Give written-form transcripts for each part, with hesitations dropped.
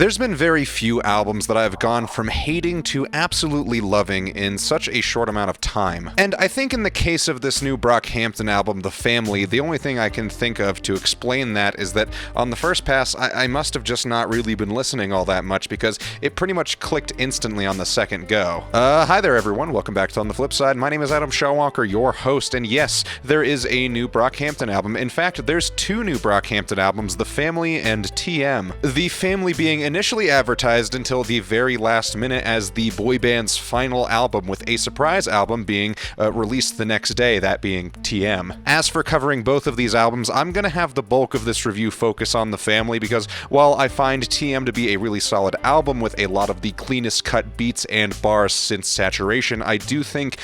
There's been very few albums that I've gone from hating to absolutely loving in such a short amount of time. And I think in the case of this new Brockhampton album, The Family, the only thing I can think of to explain that is that on the first pass, I must have just not really been listening all that much because it pretty much clicked instantly on the second go. Hi there everyone, welcome back to On the Flip Side. My name is Adam Shawwalker, your host, and yes, there is a new Brockhampton album. In fact, there's two new Brockhampton albums, The Family and TM. The Family being initially advertised until the very last minute as the boy band's final album, with a surprise album being released the next day, that being TM. As for covering both of these albums, I'm gonna have the bulk of this review focus on The Family because while I find TM to be a really solid album with a lot of the cleanest cut beats and bars since Saturation, I do think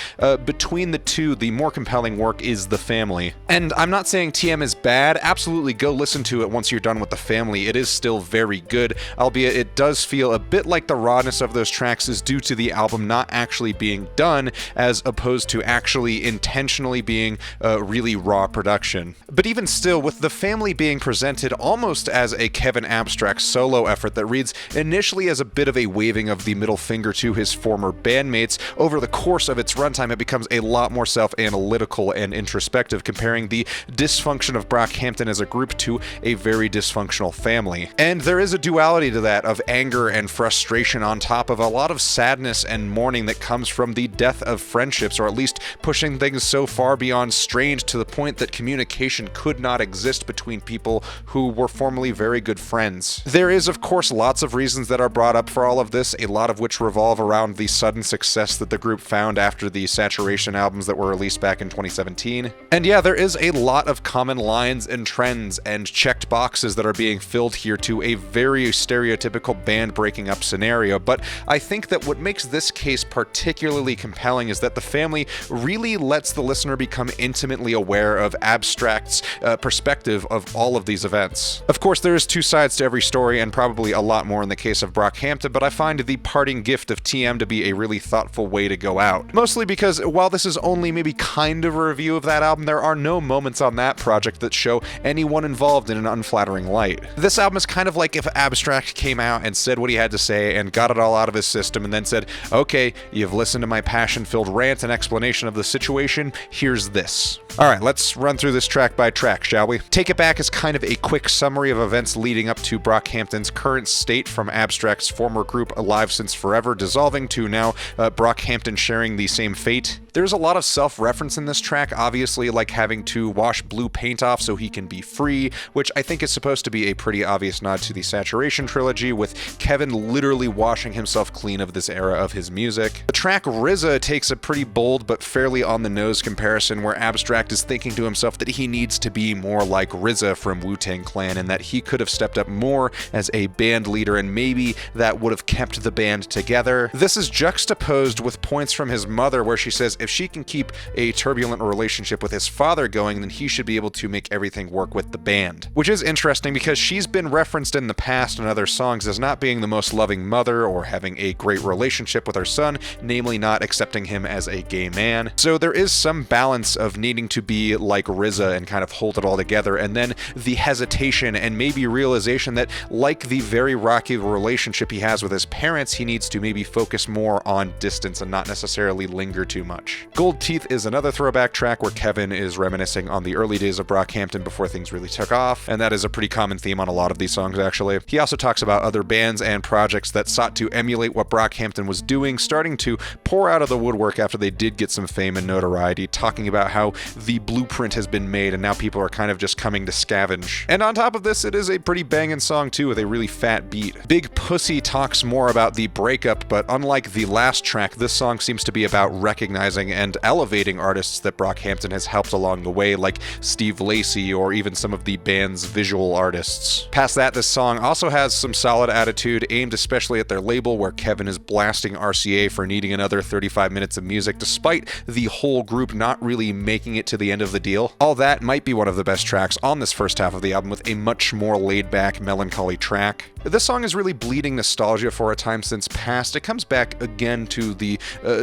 between the two, the more compelling work is The Family. And I'm not saying TM is bad, absolutely go listen to it once you're done with The Family. It is still very good, albeit it does feel a bit like the rawness of those tracks is due to the album not actually being done, as opposed to actually intentionally being really raw production. But even still, with The Family being presented almost as a Kevin Abstract solo effort that reads initially as a bit of a waving of the middle finger to his former bandmates, over the course of its runtime it becomes a lot more self-analytical and introspective, comparing the dysfunction of Brockhampton as a group to a very dysfunctional family. And there is a duality to that of anger and frustration on top of a lot of sadness and mourning that comes from the death of friendships, or at least pushing things so far beyond strange to the point that communication could not exist between people who were formerly very good friends. There is, of course, lots of reasons that are brought up for all of this, a lot of which revolve around the sudden success that the group found after the Saturation albums that were released back in 2017. And yeah, there is a lot of common lines and trends and checked boxes that are being filled here to a very stereotypical band breaking up scenario, but I think that what makes this case particularly compelling is that The Family really lets the listener become intimately aware of Abstract's perspective of all of these events. Of course, there is two sides to every story, and probably a lot more in the case of Brockhampton, but I find the parting gift of TM to be a really thoughtful way to go out. Mostly because while this is only maybe kind of a review of that album, there are no moments on that project that show anyone involved in an unflattering light. This album is kind of like if Abstract came out and said what he had to say and got it all out of his system and then said, okay, you've listened to my passion-filled rant and explanation of the situation, here's this. Alright, let's run through this track by track, shall we? Take It Back is kind of a quick summary of events leading up to Brockhampton's current state, from Abstract's former group Alive Since Forever dissolving to now Brockhampton sharing the same fate. There's a lot of self-reference in this track, obviously, like having to wash blue paint off so he can be free, which I think is supposed to be a pretty obvious nod to the Saturation trilogy, with Kevin literally washing himself clean of this era of his music. The track RZA takes a pretty bold but fairly on-the-nose comparison where Abstract is thinking to himself that he needs to be more like RZA from Wu-Tang Clan, and that he could have stepped up more as a band leader, and maybe that would have kept the band together. This is juxtaposed with points from his mother where she says if she can keep a turbulent relationship with his father going, then he should be able to make everything work with the band. Which is interesting because she's been referenced in the past in other songs as not being the most loving mother or having a great relationship with her son, namely not accepting him as a gay man. So there is some balance of needing to be like RZA and kind of hold it all together, and then the hesitation and maybe realization that, like the very rocky relationship he has with his parents, he needs to maybe focus more on distance and not necessarily linger too much. Gold Teeth is another throwback track where Kevin is reminiscing on the early days of Brockhampton before things really took off, and that is a pretty common theme on a lot of these songs, actually. He also talks about other bands and projects that sought to emulate what Brockhampton was doing, starting to pour out of the woodwork after they did get some fame and notoriety, talking about how the blueprint has been made and now people are kind of just coming to scavenge. And on top of this, it is a pretty banging song too, with a really fat beat. Big Pussy talks more about the breakup, but unlike the last track, this song seems to be about recognizing and elevating artists that Brockhampton has helped along the way, like Steve Lacy or even some of the band's visual artists. Past that, this song also has some solid attitude, aimed especially at their label, where Kevin is blasting RCA for needing another 35 minutes of music, despite the whole group not really making it to the end of the deal. All That might be one of the best tracks on this first half of the album, with a much more laid-back, melancholy track. This song is really bleeding nostalgia for a time since past. It comes back again to the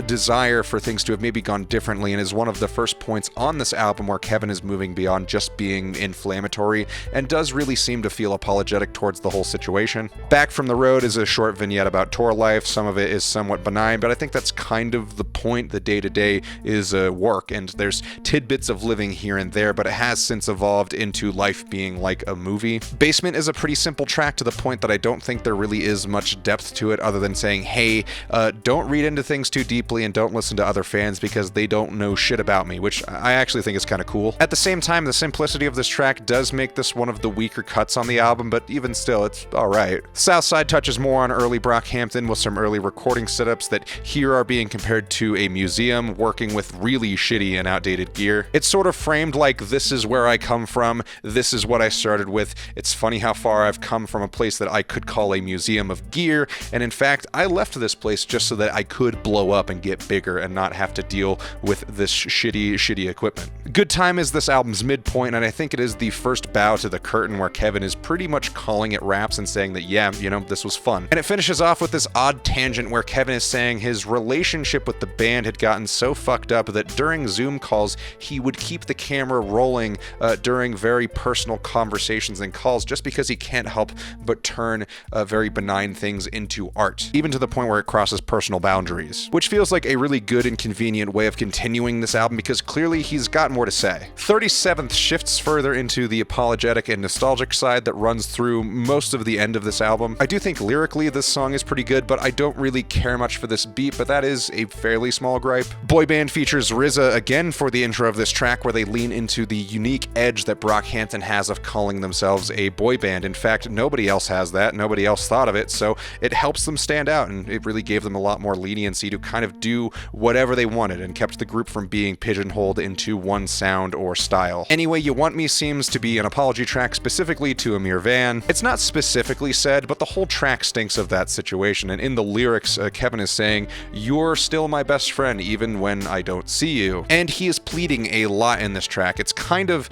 desire for things to have maybe gone differently, and is one of the first points on this album where Kevin is moving beyond just being inflammatory and does really seem to feel apologetic towards the whole situation. song. Back from the Road is a short vignette about tour life. Some of it is somewhat benign, but I think that's kind of the point. The day-to-day is work, and there's tidbits of living here and there, but it has since evolved into life being like a movie. Basement is a pretty simple track to the point that I don't think there really is much depth to it other than saying, hey, don't read into things too deeply and don't listen to other fans because they don't know shit about me, which I actually think is kind of cool. At the same time, the simplicity of this track does make this one of the weaker cuts on the album, but even still, it's alright. Southside touches more on early Brockhampton with some early recording setups that here are being compared to a museum working with really shitty and outdated gear. It's sort of framed like, this is where I come from, this is what I started with. It's funny how far I've come from a place that I could call a museum of gear, and in fact, I left this place just so that I could blow up and get bigger and not have to deal with this shitty equipment. Good Time is this album's midpoint, and I think it is the first bow to the curtain where Kevin is pretty much calling it raps and saying that, yeah, you know, this was fun. And it finishes off with this odd tangent where Kevin is saying his relationship with the band had gotten so fucked up that during Zoom calls, he would keep the camera rolling during very personal conversations and calls just because he can't help but turn very benign things into art, even to the point where it crosses personal boundaries, which feels like a really good and convenient way of continuing this album because clearly he's got more to say. 37th shifts further into the apologetic and nostalgic side that runs through most of the end of this album. I do think lyrically this song is pretty good, but I don't really care much for this beat, but that is a fairly small gripe. Boy Band features RZA again for the intro of this track, where they lean into the unique edge that Brockhampton has of calling themselves a boy band. In fact, nobody else has that, nobody else thought of it, so it helps them stand out, and it really gave them a lot more leniency to kind of do whatever they wanted and kept the group from being pigeonholed into one sound or style. Anyway, You Want Me seems to be an apology track specifically to Amir Van. It's not specifically said, but the whole track stinks of that situation, and in the lyrics, Kevin is saying, "You're still my best friend even when I don't see you." And he is pleading a lot in this track. It's kind of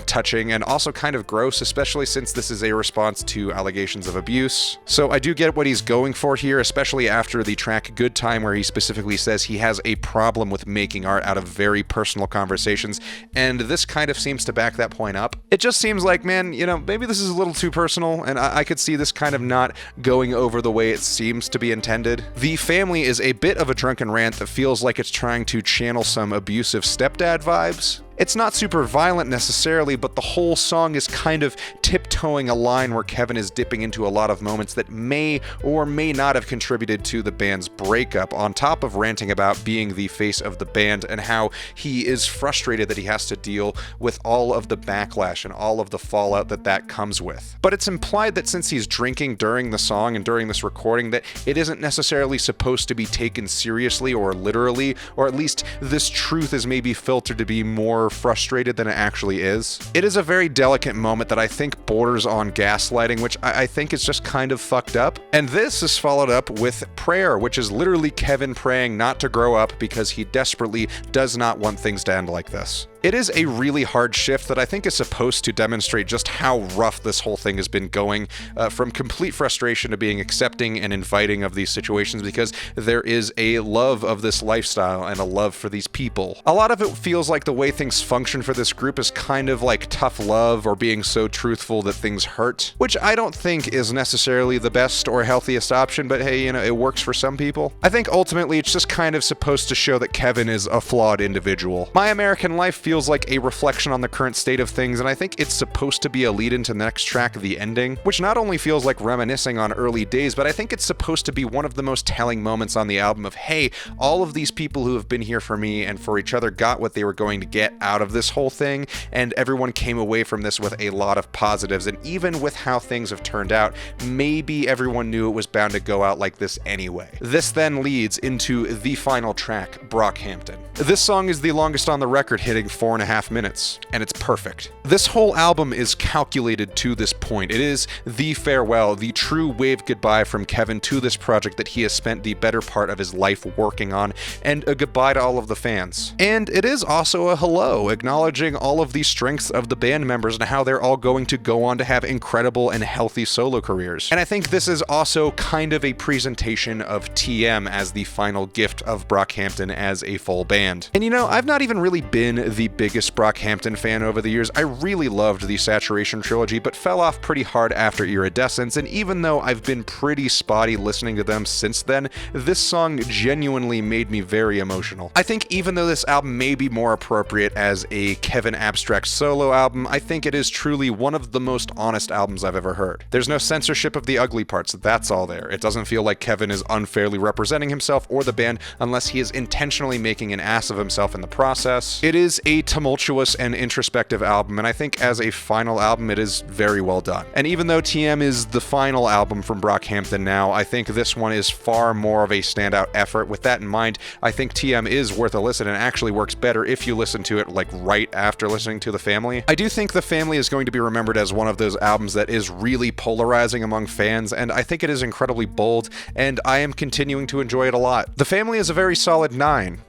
touching and also kind of gross, especially since this is a response to allegations of abuse. So I do get what he's going for here, especially after the track Good Time, where he specifically says he has a problem with making art out of very personal conversations, and this kind of seems to back that point up. It just seems like, man, you know, maybe this is a little too personal, and I could see this kind of not going over the way it seems to be intended. The Family is a bit of a drunken rant that feels like it's trying to channel some abusive stepdad vibes. It's not super violent necessarily, but the whole song is kind of tiptoeing a line where Kevin is dipping into a lot of moments that may or may not have contributed to the band's breakup, on top of ranting about being the face of the band and how he is frustrated that he has to deal with all of the backlash and all of the fallout that comes with. But it's implied that since he's drinking during the song and during this recording, that it isn't necessarily supposed to be taken seriously or literally, or at least this truth is maybe filtered to be more frustrated than it actually is. It is a very delicate moment that I think borders on gaslighting, which I think is just kind of fucked up. And this is followed up with Prayer, which is literally Kevin praying not to grow up because he desperately does not want things to end like this. It is a really hard shift that I think is supposed to demonstrate just how rough this whole thing has been going, from complete frustration to being accepting and inviting of these situations, because there is a love of this lifestyle and a love for these people. A lot of it feels like the way things function for this group is kind of like tough love or being so truthful that things hurt, which I don't think is necessarily the best or healthiest option, but hey, you know, it works for some people. I think ultimately it's just kind of supposed to show that Kevin is a flawed individual. My American Life feels like a reflection on the current state of things, and I think it's supposed to be a lead into the next track, The Ending, which not only feels like reminiscing on early days, but I think it's supposed to be one of the most telling moments on the album of, hey, all of these people who have been here for me and for each other got what they were going to get out of this whole thing, and everyone came away from this with a lot of positives, and even with how things have turned out, maybe everyone knew it was bound to go out like this anyway. This then leads into the final track, Brockhampton. This song is the longest on the record, hitting 4.5 minutes, and it's perfect. This whole album is calculated to this point. It is the farewell, the true wave goodbye from Kevin to this project that he has spent the better part of his life working on, and a goodbye to all of the fans. And it is also a hello, acknowledging all of the strengths of the band members and how they're all going to go on to have incredible and healthy solo careers. And I think this is also kind of a presentation of TM as the final gift of Brockhampton as a full band. And you know, I've not even really been the the biggest Brockhampton fan over the years. I really loved the Saturation trilogy, but fell off pretty hard after Iridescence, and even though I've been pretty spotty listening to them since then, this song genuinely made me very emotional. I think even though this album may be more appropriate as a Kevin Abstract solo album, I think it is truly one of the most honest albums I've ever heard. There's no censorship of the ugly parts, that's all there. It doesn't feel like Kevin is unfairly representing himself or the band unless he is intentionally making an ass of himself in the process. It is a tumultuous and introspective album, and I think as a final album it is very well done. And even though TM is the final album from Brockhampton now, I think this one is far more of a standout effort. With that in mind, I think TM is worth a listen and actually works better if you listen to it like right after listening to The Family. I do think The Family is going to be remembered as one of those albums that is really polarizing among fans, and I think it is incredibly bold, and I am continuing to enjoy it a lot. The Family is a very solid 9.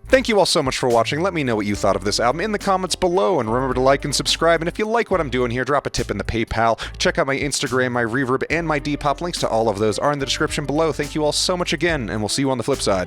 Thank you all so much for watching. Let me know what you thought of this album in the comments below, and remember to like and subscribe, and if you like what I'm doing here, drop a tip in the PayPal. Check out my Instagram, my Reverb, and my Depop. Links to all of those are in the description below. Thank you all so much again, and we'll see you on the flip side.